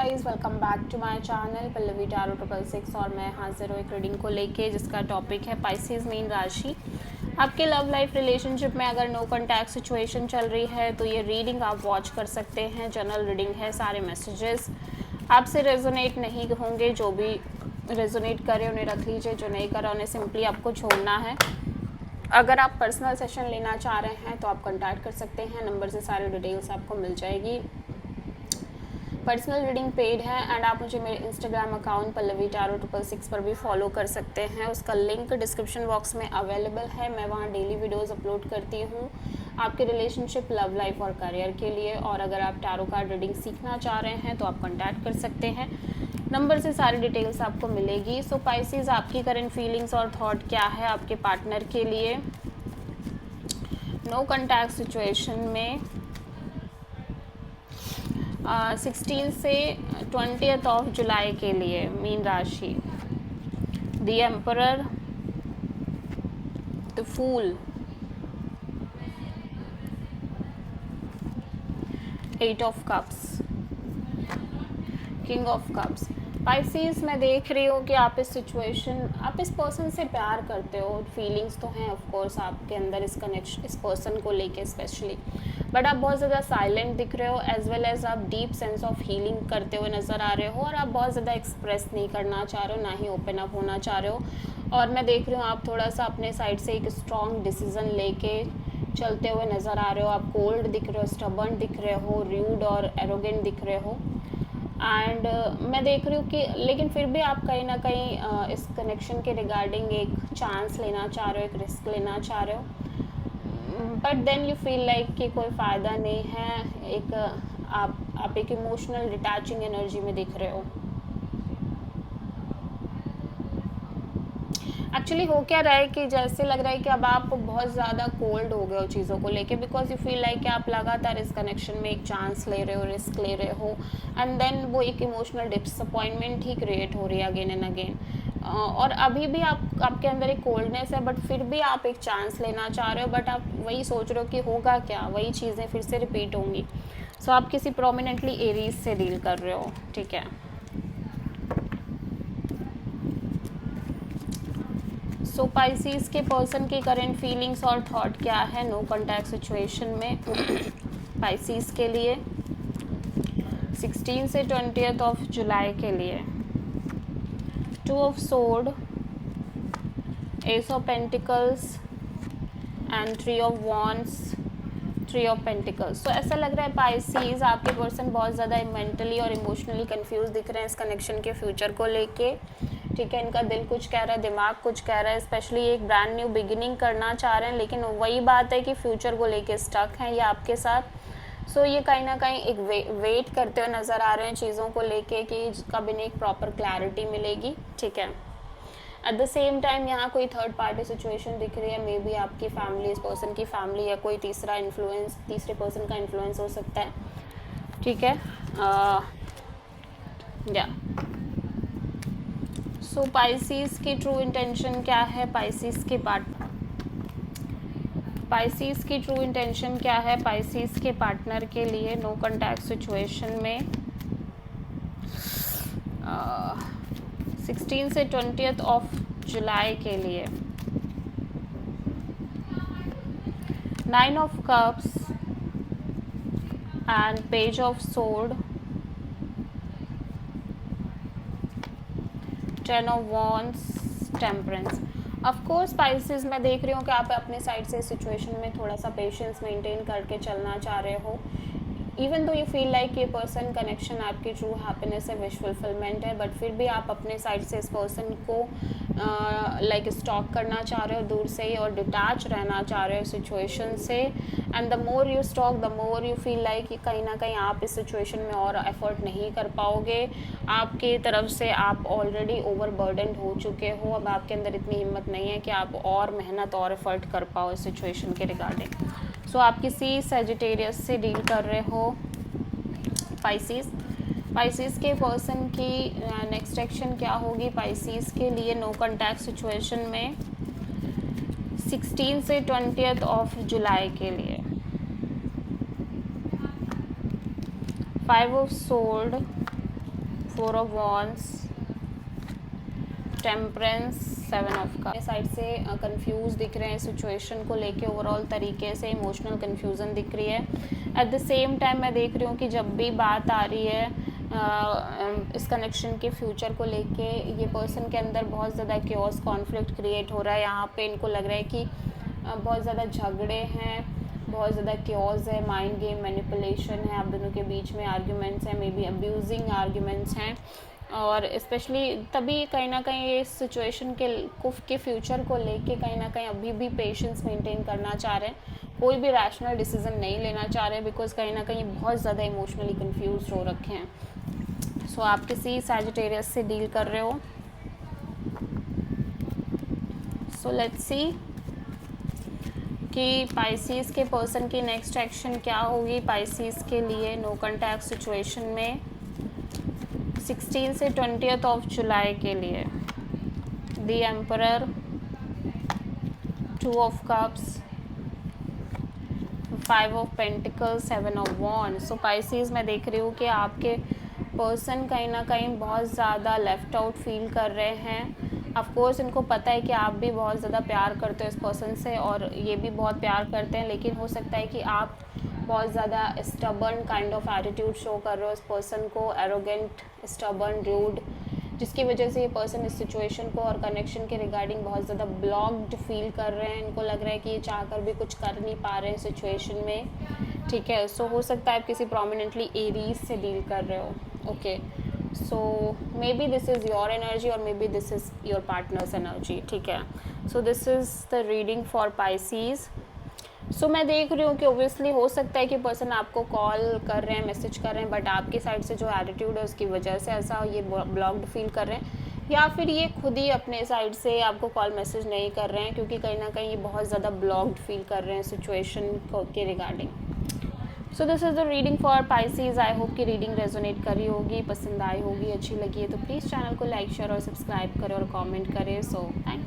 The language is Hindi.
Guys, welcome back to my channel Pallavi tarot 666 और मैं हाजिर हूँ एक रीडिंग को लेके जिसका टॉपिक है पाइसेस मीन राशि। आपके लव लाइफ रिलेशनशिप में अगर नो कॉन्टैक्ट सिचुएशन चल रही है तो ये रीडिंग आप वॉच कर सकते हैं। जनरल रीडिंग है, सारे मैसेजेस आपसे रेजोनेट नहीं होंगे। जो भी रेजोनेट करे उन्हें रख लीजिए, जो नहीं करा उन्हें सिंपली आपको छोड़ना है। अगर आप पर्सनल सेशन लेना चाह रहे हैं तो आप कॉन्टैक्ट कर सकते हैं, नंबर से सारी डिटेल्स आपको मिल जाएगी। पर्सनल रीडिंग पेड है एंड आप मुझे मेरे इंस्टाग्राम अकाउंट पल्लवी टैरो 666 पर भी फॉलो कर सकते हैं। उसका लिंक डिस्क्रिप्शन बॉक्स में अवेलेबल है। मैं वहाँ डेली वीडियोस अपलोड करती हूँ आपके रिलेशनशिप, लव लाइफ और करियर के लिए। और अगर आप टैरो कार्ड रीडिंग सीखना चाह रहे हैं तो आप कॉन्टैक्ट कर सकते हैं, नंबर से सारी डिटेल्स आपको मिलेगी। सो पाइसेस, आपकी करंट फीलिंग्स और थॉट क्या है आपके पार्टनर के लिए नो कॉन्टैक्ट सिचुएशन में 16 से 20 ऑफ जुलाई के लिए। मीन राशि, the emperor, the fool, 8 of cups, king of cups. Pisces, मैं देख रही हूँ कि आप इस पर्सन से प्यार करते हो। फीलिंग्स तो हैं ऑफ कोर्स आपके अंदर इस कनेक्शन, इस पर्सन को लेके स्पेशली, बट आप बहुत ज़्यादा साइलेंट दिख रहे हो एज वेल एज आप डीप सेंस ऑफ हीलिंग करते हुए नज़र आ रहे हो। और आप बहुत ज़्यादा एक्सप्रेस नहीं करना चाह रहे हो, ना ही ओपन अप होना चाह रहे हो। और मैं देख रही हूँ आप थोड़ा सा अपने साइड से एक स्ट्रॉन्ग डिसीज़न लेके चलते हुए नज़र आ रहे हो। आप कोल्ड दिख रहे हो, स्टबर्न दिख रहे हो, र्यूड और एरोगेंट दिख रहे हो। एंड मैं देख रही हूँ कि लेकिन फिर भी आप कहीं ना कहीं इस कनेक्शन के रिगार्डिंग एक चांस लेना चाह रहे हो, एक रिस्क लेना चाह रहे हो। But then you feel like कि कोई फ़ायदा नहीं है। एक आप एक इमोशनल डिटैचिंग एनर्जी में दिख रहे हो। एक्चुअली हो क्या रहा है कि जैसे लग रहा है कि अब आप बहुत ज़्यादा कोल्ड हो गए हो चीज़ों को लेके, बिकॉज यू फील लाइक कि आप लगातार इस कनेक्शन में एक चांस ले रहे हो, रिस्क ले रहे हो, एंड देन वो एक इमोशनल डिसअपॉइंटमेंट ही क्रिएट हो रही है अगेन एंड अगेन। और अभी भी आपके अंदर एक कोल्डनेस है, बट फिर भी आप एक चांस लेना चाह रहे हो। बट आप वही सोच रहे हो कि होगा क्या, वही चीज़ें फिर से रिपीट होंगी। सो आप किसी प्रोमिनेंटली एरीज से डील कर रहे हो, ठीक है। सो पाइसेस के पर्सन की करंट फीलिंग्स और थॉट क्या है नो कॉन्टैक्ट सिचुएशन में पाइसेस के लिए 16 से 20 ऑफ जुलाई के लिए। 2 of sword, S of pentacles and 3 of wands, 3 of pentacles. तो ऐसा लग रहा है पाइसेस आपके पर्सन बहुत ज़्यादा मेंटली और इमोशनली कंफ्यूज दिख रहे हैं इस कनेक्शन के फ्यूचर को लेके, ठीक है। इनका दिल कुछ कह रहा है, दिमाग कुछ कह रहा है, स्पेशली एक ब्रांड न्यू बिगिनिंग करना चाह रहे हैं, लेकिन वही बात है कि फ्यूचर को लेके स्टक हैं ये आपके साथ। सो ये कहीं ना कहीं एक वेट करते हुए नज़र आ रहे हैं चीज़ों को लेके कि कब इन्हें एक प्रॉपर क्लैरिटी मिलेगी, ठीक है। एट द सेम टाइम यहाँ कोई थर्ड पार्टी सिचुएशन दिख रही है। मे बी आपकी फैमिली, इस पर्सन की फैमिली, या कोई तीसरे पर्सन का इन्फ्लुएंस हो सकता है, ठीक है। या सो पाइसेस की ट्रू इंटेंशन क्या है, पाइसेस की ट्रू इंटेंशन क्या है पाइसेस के पार्टनर के लिए नो कॉन्टैक्ट सिचुएशन में 16 से 20 ऑफ जुलाई के लिए। 9 of cups and page of sword, 10 of wands, temperance. Of course Pisces, मैं देख रही हूँ कि आप अपने साइड से सिचुएशन में थोड़ा सा पेशेंस मेंटेन करके चलना चाह रहे हो। Even though you feel like ये पर्सन कनेक्शन आपकी ट्रू हैप्पीनेस है, विश फुलफिलमेंट है, बट फिर भी आप अपने साइड से इस पर्सन को लाइक स्टॉक करना चाह रहे हो दूर से ही, और डिटैच रहना चाह रहे हो सिचुएशन से। And the more you stock the more you feel like कहीं ना कहीं आप इस सिचुएशन में और एफर्ट नहीं कर पाओगे। आपकी तरफ से आप ऑलरेडी ओवरबर्डनड हो चुके हो। अब आपके अंदर इतनी हिम्मत नहीं है कि आप और मेहनत और एफर्ट कर पाओ इस सिचुएशन के रिगार्डिंग। सो आप किसी सजिटेरियस से डील कर रहे हो पाइसेस के पर्सन की नेक्स्ट एक्शन क्या होगी पाइसेस के लिए नो कॉन्टैक्ट सिचुएशन में 16 से 20 ऑफ जुलाई के लिए। 5 of sword, 4 of wands, temperance, 7 of cups. Side से कंफ्यूज दिख रहे हैं सिचुएशन को लेके, ओवरऑल तरीके से इमोशनल कंफ्यूजन दिख रही है। एट द सेम टाइम मैं देख रही हूँ कि जब भी बात आ रही है इस कनेक्शन के फ्यूचर को लेके, ये पर्सन के अंदर बहुत ज़्यादा क्योस कॉन्फ्लिक्ट क्रिएट हो रहा है। यहाँ पे इनको लग रहा है कि बहुत ज़्यादा झगड़े हैं, बहुत ज़्यादा क्योस है, माइंड गेम, मैनिपुलेशन है, आप दोनों के बीच में आर्ग्यूमेंट्स हैं, मे बी अब्यूजिंग आर्ग्यूमेंट्स हैं। और स्पेशली तभी कहीं ना कहीं ये सिचुएशन के फ्यूचर को लेके कहीं ना कहीं अभी भी पेशेंस मेंटेन करना चाह रहे हैं, कोई भी रैशनल डिसीजन नहीं लेना चाह रहे, बिकॉज कहीं ना कहीं बहुत ज़्यादा इमोशनली कंफ्यूज हो रखे हैं। सो आप किसी सैजिटेरियस से डील कर रहे हो। सो लेट्स सी कि पाइसिस के पर्सन की नेक्स्ट एक्शन क्या होगी पाइसिस के लिए नो कॉन्टैक्ट सिचुएशन में 16 से 20 ऑफ जुलाई के लिए। The emperor, 2 of cups, 5 of pentacles, 7 of wands. So Pisces मैं देख रही हूँ कि आपके पर्सन कहीं ना कहीं बहुत ज़्यादा लेफ्ट आउट फील कर रहे हैं। ऑफ कोर्स इनको पता है कि आप भी बहुत ज़्यादा प्यार करते हो इस पर्सन से और ये भी बहुत प्यार करते हैं, लेकिन हो सकता है कि आप बहुत ज़्यादा stubborn kind of attitude show कर रहे हो इस पर्सन को, एरोगेंट, स्टबर्न, रूड, जिसकी वजह से ये पर्सन इस सिचुएशन को और कनेक्शन के रिगार्डिंग बहुत ज़्यादा ब्लॉक्ड फील कर रहे हैं। इनको लग रहा है कि ये चाहकर भी कुछ कर नहीं पा रहे हैं सिचुएशन में, ठीक है। सो हो सकता है आप किसी प्रोमिनेंटली एरीज से डील कर रहे हो, okay. So maybe this is your energy और maybe this is your partner's energy, ठीक है। So this is the reading for Pisces. सो मैं देख रही हूँ कि ओब्वियसली हो सकता है कि पर्सन आपको कॉल कर रहे हैं, मैसेज कर रहे हैं, बट आपकी साइड से जो एटीट्यूड है उसकी वजह से ऐसा ये ब्लॉक्ड फील कर रहे हैं, या फिर ये खुद ही अपने साइड से आपको कॉल मैसेज नहीं कर रहे हैं क्योंकि कहीं ना कहीं ये बहुत ज़्यादा ब्लॉक्ड फील कर रहे हैं सिचुएशन के regarding. So this is the reading for Pisces. I hope कि रीडिंग रेजोनेट करी होगी, पसंद आई होगी, अच्छी लगी है तो प्लीज़ चैनल को लाइक, शेयर और सब्सक्राइब करें और कमेंट करें। So thank you.